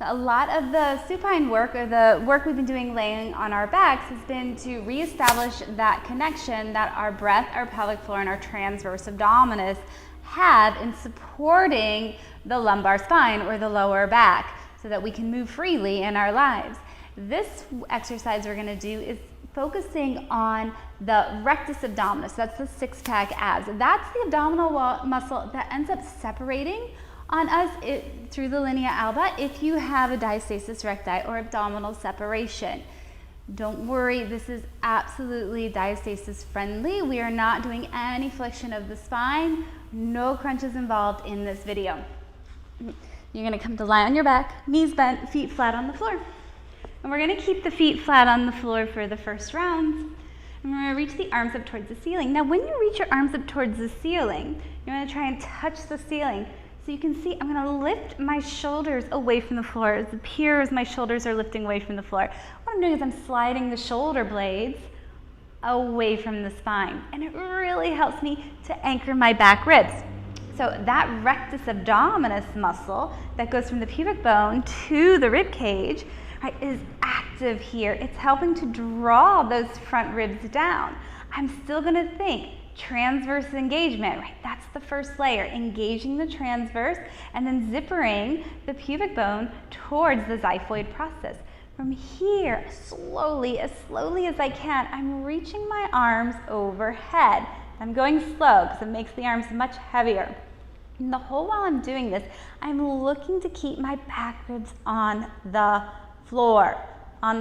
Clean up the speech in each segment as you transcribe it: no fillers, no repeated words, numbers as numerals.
A lot of the supine work, or the work we've been doing laying on our backs, has been to reestablish that connection that our breath, our pelvic floor, and our transverse abdominis have in supporting the lumbar spine or the lower back so that we can move freely in our lives. This exercise we're going to do is focusing on the rectus abdominis. That's the six-pack abs. That's the abdominal muscle that ends up separating on us through the linea alba if you have a diastasis recti or abdominal separation. Don't worry, this is absolutely diastasis friendly. We are not doing any flexion of the spine. No crunches involved in this video. You're going to come to lie on your back, knees bent, feet flat on the floor. And we're going to keep the feet flat on the floor for the first round. And we're going to reach the arms up towards the ceiling. Now, when you reach your arms up towards the ceiling, you're going to try and touch the ceiling. So you can see I'm going to lift my shoulders away from the floor. It appears my shoulders are lifting away from the floor. What I'm doing is I'm sliding the shoulder blades away from the spine. And it really helps me to anchor my back ribs. So that rectus abdominis muscle that goes from the pubic bone to the rib cage, right, is active here. It's helping to draw those front ribs down. I'm still going to think transverse engagement, right? That's the first layer, engaging the transverse and then zippering the pubic bone towards the xiphoid process. From here, slowly as I can, I'm reaching my arms overhead. I'm going slow because it makes the arms much heavier. And the whole while I'm doing this, I'm looking to keep my back ribs on the floor, And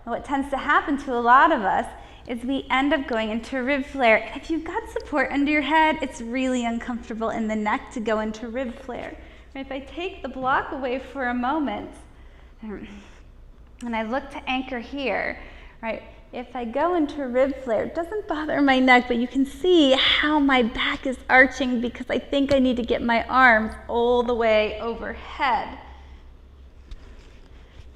what tends to happen to a lot of us is we end up going into rib flare. If you've got support under your head, it's really uncomfortable in the neck to go into rib flare. If I take the block away for a moment, and I look to anchor here, right? If I go into rib flare, it doesn't bother my neck, but you can see how my back is arching because I think I need to get my arms all the way overhead.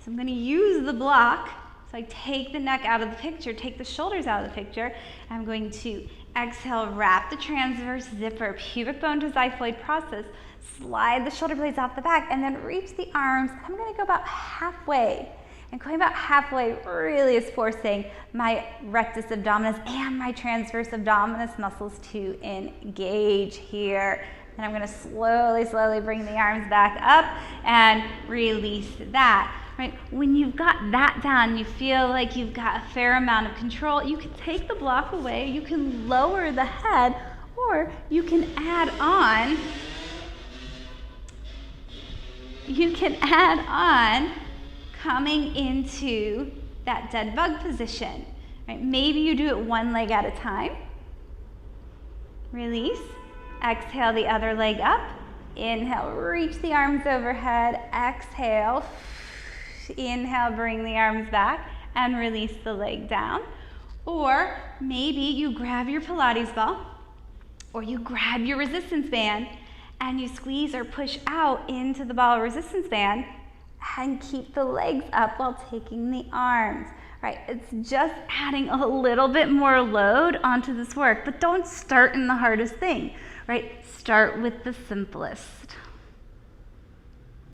So I'm going to use the block. So I take the neck out of the picture, take the shoulders out of the picture. I'm going to exhale, wrap the transverse zipper, pubic bone to xiphoid process, slide the shoulder blades off the back, and then reach the arms. I'm going to go about halfway. And going about halfway really is forcing my rectus abdominis and my transverse abdominis muscles to engage here. And I'm going to slowly bring the arms back up and release that. Right? When you've got that down, you feel like you've got a fair amount of control, you can take the block away, you can lower the head, or you can add on coming into that dead bug position. Right? Maybe you do it one leg at a time. Release. Exhale the other leg up. Inhale, reach the arms overhead. Exhale. Inhale, bring the arms back and release the leg down. Or maybe you grab your Pilates ball or you grab your resistance band and you squeeze or push out into the ball resistance band and keep the legs up while taking the arms. Right? It's just adding a little bit more load onto this work, but don't start in the hardest thing, right? Start with the simplest.